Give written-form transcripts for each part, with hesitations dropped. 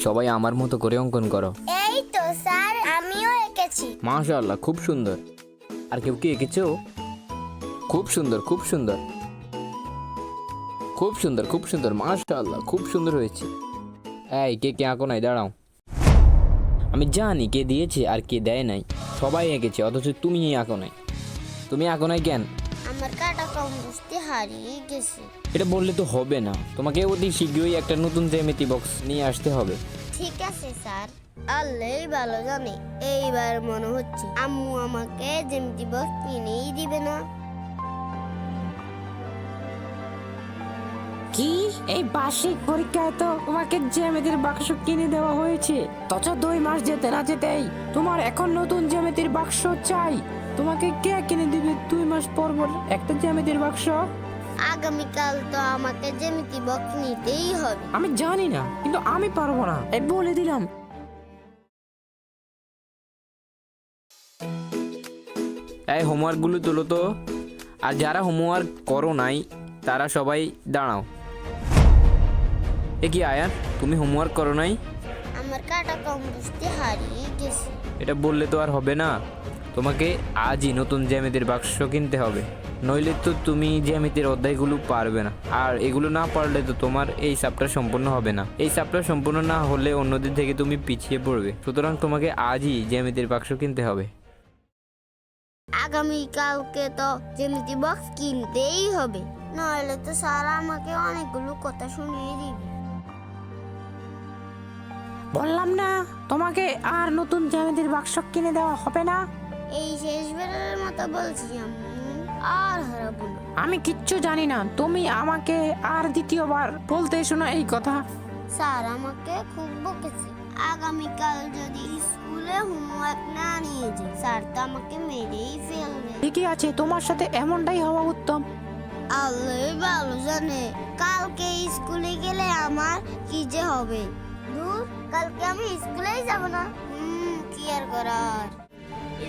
সবাই আমার মতো করে অঙ্কন করো। এই তো স্যার, আমিও এঁকেছি। মাশাআল্লাহ, খুব সুন্দর। আর কেউ কি এঁকেছো? খুব সুন্দর, খুব সুন্দর, খুব সুন্দর, খুব সুন্দর, মাশাআল্লাহ, খুব সুন্দর হয়েছে। এই কে কে আঁকো নাই, দাঁড়াও। আমি জানি কে দিয়েছে আর কে দেয় নাই। সবাই এঁকেছে, অথচ তুমি আঁকো নাই। তুমি আঁকো নাই কেন? আমার কাটা কম্পোস্টে হারিয়ে গেছে। এটা বললে তো হবে না, তোমাকে অতি শীঘ্রই একটা নতুন জ্যামিতি বক্স নিয়ে আসতে হবে। ঠিক আছে স্যার, আল্লাহই ভালো জানে। এইবার মনে হচ্ছে আম্মু আমাকে জ্যামিতি বক্স কিনেই দিবে না। কি এই বার্ষিক পরীক্ষায় তো তোমাকে জ্যামিতির বাক্স কিনে দেওয়া হয়েছে, অথচ 2 মাস যেতে না যেতেই তোমার এখন নতুন জ্যামিতির বাক্স চাই। তোমাকে কে কিনে দিবে 2 মাস পর পর একটা জ্যামিতির বাক্স? আগামীকাল তো আমাকে জ্যামিতি বক্স নিতেই হবে। আমি জানি না, কিন্তু আমি পারবো না, এই বলে দিলাম। এই হোমওয়ার্কগুলো তোলো তো। আর যারা হোমওয়ার্ক করো নাই তারা সবাই দাঁড়াও। এ কি আয়ান, তুমি হোমওয়ার্ক করো নাই? আমার কাটা কম্পোস্টে হারিয়ে গেছে। এটা বললে তো আর হবে না, তোমাকে আজই নতুন জ্যামিতির বাক্স কিনতে হবে, নইলে তো তুমি জ্যামিতির অধ্যায়গুলো পারবে না। আর এগুলো না পারলে তো তোমার এই চ্যাপ্টার সম্পূর্ণ হবে না। এই চ্যাপ্টার সম্পূর্ণ না হলে অন্যদের থেকে তুমি পিছিয়ে পড়বে। সুতরাং তোমাকে আজই জ্যামিতির বাক্স কিনতে হবে। আগামীকালকে তো জ্যামিতি বক্স কিনতেই হবে, নইলে তো স্যার আমাকে অনেকগুলো কথা শুনিয়ে দিবে। বললাম না তোমাকে আর নতুন জ্যামিতির বাক্স কিনে দেওয়া হবে না। এই শেষবারের মতো বলছি আম্মু, আর হারাবো না। আমি কিচ্ছু জানি না, তুমি আমাকে আর দ্বিতীয়বার বলতে শোনা এই কথা। স্যার আমাকে খুব বকেছে। আগামীকাল যদি স্কুলে হোমওয়ার্ক না নিয়ে যাই, স্যার তো আমাকে মেরেই ফেলবে। ঠিকই আছে, তোমার সাথে এমনটাই হওয়া উত্তম। আল্লাহ ভালো জানে কালকে স্কুলে গেলে আমার কি যে হবে। দূর, কালকে আমি স্কুলেই যাব না। কি আর করার,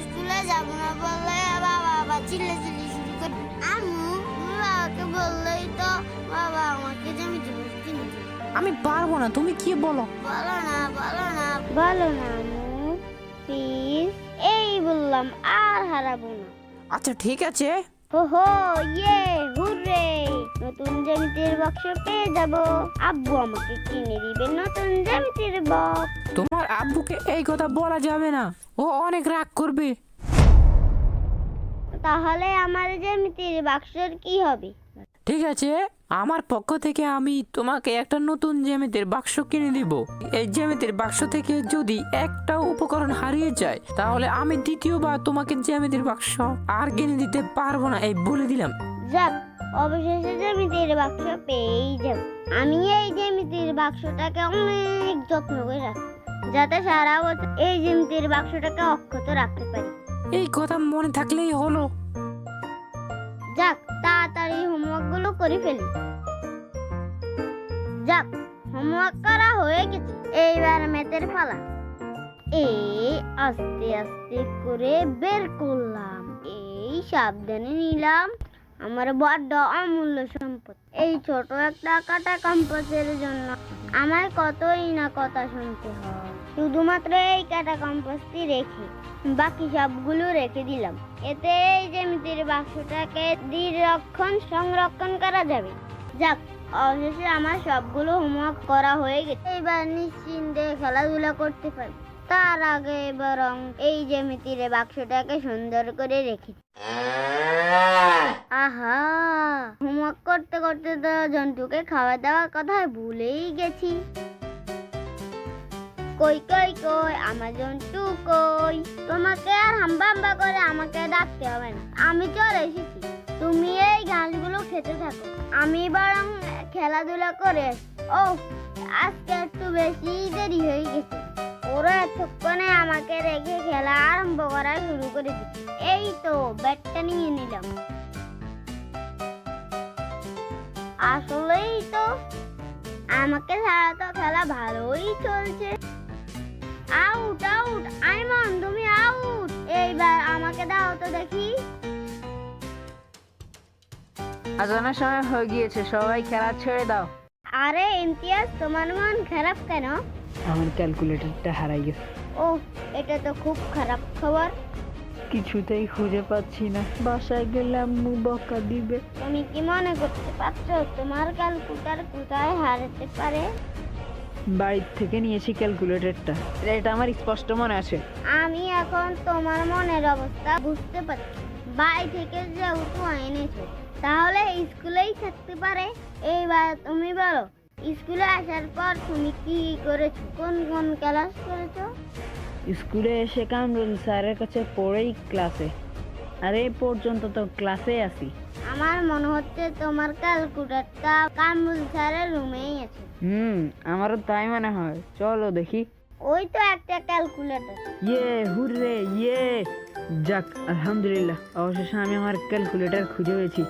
স্কুলে যাব না বললে বাবা আবার চিল্লাচিল্লি শুরু করবে। আম্মু, তুমি বাবাকে বললেই তো বাবা আমাকে জ্যামিতি বক্স কিনে দিবে। আমি পারবো না, তুমি কি বলো? বলো না, বলো না, বলো না আম্মু প্লিজ। এই বললাম, আর হারাবো না। আচ্ছা ঠিক আছে। হো হো, ইয়ে, হুররে, নতুন জ্যামিতির বাক্স পেয়ে যাব। আব্বু আমাকে কিনে দিবে নতুন জ্যামিতির বক্স। তোমার আব্বুকে এই কথা বলা যাবে না, ও অনেক রাগ করবে। তাহলে আমার জ্যামিতির বাক্সের কি হবে? ঠিক আছে, আমার পক্ষ থেকে আমি তোমাকে একটা নতুন জ্যামিতির বাক্স কিনে দিব। এই জ্যামিতির বাক্স থেকে যদি একটা উপকরণ হারিয়ে যায়, তাহলে আমি দ্বিতীয়বার তোমাকে জ্যামিতির বাক্স আর কিনে দিতে পারবো না, এই বলে দিলাম। যাক, অবশেষে জ্যামিতির বাক্স পেয়েই যাব। আমি এই জ্যামিতির বাক্সটাকে অনেক যত্ন করে রাখবো, যাতে সারা বছর এই জ্যামিতির বাক্সটাকে অক্ষত রাখতে পারি। এই কথা মনে থাকলেই হলো। যাক, তাড়াতাড়ি হোমওয়ার্ক গুলো করে ফেলি। যাক, হোমওয়ার্ক করা হয়ে গেছে, এইবার ম্যাথের পালা। এই আস্তে আস্তে করে বের করলাম, এই সাবধানে নিলাম। আমার বড্ড অমূল্য সম্পদ এই ছোট একটা কাটা কম্পাসের জন্য আমার কতই না কথা শুনতে হয়। শুধুমাত্র এই কাটা কম্পাসটি রেখে বাকি সবগুলো রেখে দিলাম। এতে এই জ্যামিতির বাক্সটাকে সংরক্ষণ করা যাবে। যাক, অবশেষে আমার সবগুলো হোমওয়ার্ক করা হয়ে গেছে, এবার নিশ্চিন্তে খেলাধুলা করতে পারি। তার আগে বরং এই জ্যামিতির বাক্সটাকে সুন্দর করে রেখে। আহা, হোমওয়ার্ক করতে করতে তো জন্টুকে খাওয়া দাওয়ার কথা ভুলেই গেছি। কই কই কই আমার জন্টু কই? তোমাকে আর হাম্বা করে আমাকে ডাকতে হবে না, আমি চলে এসেছি। তুমি এই ঘাসগুলো খেতে থাকো, আমি বরং খেলাধুলা করে আসি। ও, আজকে একটু বেশি দেরি হয়ে গেছে। ওরা এতক্ষণে আমাকে রেখে খেলা আরম্ভ করা শুরু করে দিচ্ছে। এই তো ব্যাটটা নিয়ে নিলাম। আসলেই তো আমাকে ছাড়া তো খেলা ভালোই চলছে। আউট আউট, আইমন তুমি আউট। এইবার আমাকে দাও তো দেখি। আজানের সময় হয়ে গিয়েছে, সবাই খেলা ছেড়ে দাও। আরে ইমতিয়াজ, তোমার মন খারাপ কেন? আমার ক্যালকুলেটরটা হারাই গেছে। ও, এটা তো খুব খারাপ খবর। কিছুতেই খুঁজে পাচ্ছি না, বাসায় গেলে আম্মু বকা দিবে। তুমি কি মনে করতে পারছো তোমার ক্যালকুলেটর কোথায় হারাতে পারে? বাড়ির থেকে নিয়েছি ক্যালকুলেটরটা, এটা আমার স্পষ্ট মনে আছে। আমি এখন তোমার মনের অবস্থা বুঝতে পারছি। বাড়ি থেকে যেহেতু এনেছো, তাহলে স্কুলেই থাকতে পারে। এইবার তুমি বলো, স্কুলে আসার পর তুমি কি করেছো? কোন কোন ক্লাস করেছো? স্কুলে এসে কামরুল স্যারের কাছে পড়েই ক্লাসে, আর এই পর্যন্ত তো ক্লাসে আছি। আমার মনে হচ্ছে তোমার ক্যালকুলেটরটা কামরুল স্যারের রুমেই আছে। আমারও তাই মনে হয়, চলো দেখি। ওই তো একটা ক্যালকুলেটর। ইয়ে হুররে ইয়ে, যাক আলহামদুলিল্লাহ, অবশেষে আমি আমার ক্যালকুলেটর খুঁজে পেয়েছি।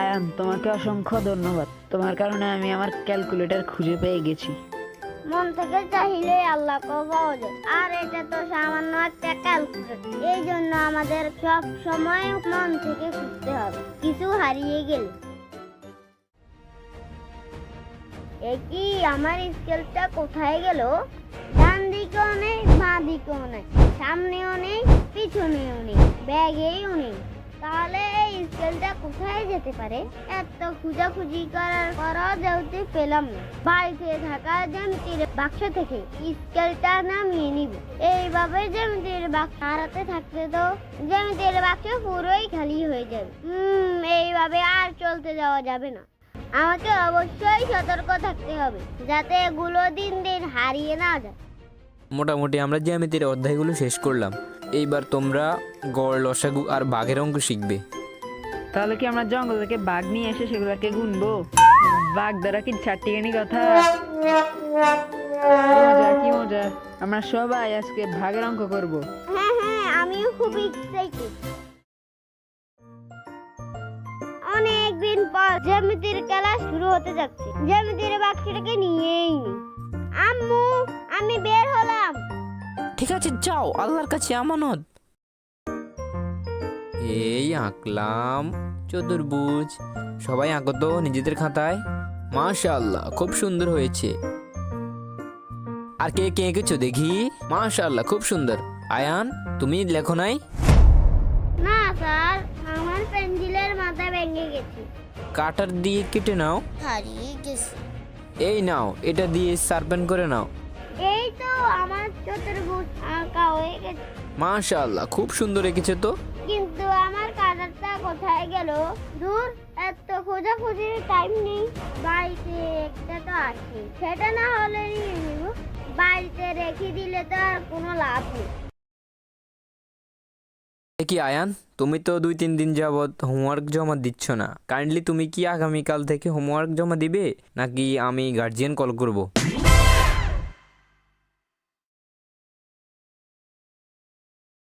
আয়ান, তোমাকে অসংখ্য ধন্যবাদ, তোমার কারণে আমি আমার ক্যালকুলেটর খুঁজে পেয়ে গেছি। মন থেকে চাইলে আল্লাহ পাওয়া যায়। আর এটা তো সামান্য একটা ক্যালকুলেটর, এই জন্য আমাদের সব সময় মন থেকে খুঁজতে হবে কিছু হারিয়ে গেলে। কি আমার স্কেলটা কোথায় গেল? ডান দিকেও নেই, বাঁ দিকেও নেই, সামনেও নেই, পিছনেও নেই, ব্যাগেও নেই। তাহলে এই স্কেলটা কোথায় যেতে পারে? এত খোঁজাখুঁজি করার পরও যেহেতু পেলাম না, বাড়িতে থাকা জ্যামিতির বাক্স থেকে স্কেলটা নামিয়ে নিব। এইভাবে জ্যামিতির বাক্স হারাতে থাকলে তো জ্যামিতির বাক্স পুরোই খালি হয়ে যাবে। এইভাবে আর চলতে যাওয়া যাবে না। আমাকে অবশ্যই সতর্ক থাকতে হবে যাতে এগুলো দিন দিন হারিয়ে না যায়। মোটামুটি আমরা জ্যামিতির অধ্যায়গুলো শেষ করলাম। এইবার তোমরা গড়, লসাগু আর বাঘের অঙ্ক শিখবে। তাহলে কি আমরা জঙ্গল থেকে বাঘ নিয়ে এসে সেগুলোকে গুনবো? বাঘ দ্বারা কি চারটিখানি কথা? মজা, কি মজা! আমরা সবাই আজকে ভাগের অঙ্ক করবো। হ্যাঁ, আমিও খুব এক্সাইটেড। অনেকদিন পর জ্যামিতির ক্লাস শুরু হতে যাচ্ছে। জ্যামিতির বাক্সটাকে নিয়েই নি। আম্মু, আমি বের হলাম। ঠিক আছে, যাও, আল্লাহর কাছে আমানত। এই আঁকলাম চতুর্ভুজ। সবাই আঁকো তো নিজেদের খাতায়। মাশাআল্লাহ, খুব সুন্দর হয়েছে। আর কে কে এঁকেছো দেখি? মাশাআল্লাহ, খুব সুন্দর। আয়ান, তুমি লেখো নাই? না স্যার, আমার পেন্সিলের মাথা ভেঙে গেছে। কাটার দিয়ে কেটে নাও। হারিয়ে গেছে। এই নাও, এটা দিয়ে শার্পেন করে নাও। এই তো আমার চতুর্ভুজ আঁকা হয়ে গেছে। মাশাআল্লাহ, খুব সুন্দর এঁকেছো তো। কিন্তু আমার কাটারটা কোথায় গেল? দূর, এত খোঁজাখুঁজির টাইম নেই। বাড়িতে একটা তো আছে, সেটা না হলে নিয়ে নিব। বাড়িতে রেখে দিলে তো আর কোনো লাভ নেই। কি আয়ান, তুমি তো 2-3 দিন যাবত হোমওয়ার্ক জমা দিচ্ছ না। কাইন্ডলি তুমি কি আগামীকাল থেকে হোমওয়ার্ক জমা দিবে, নাকি আমি গার্জিয়ান কল করব?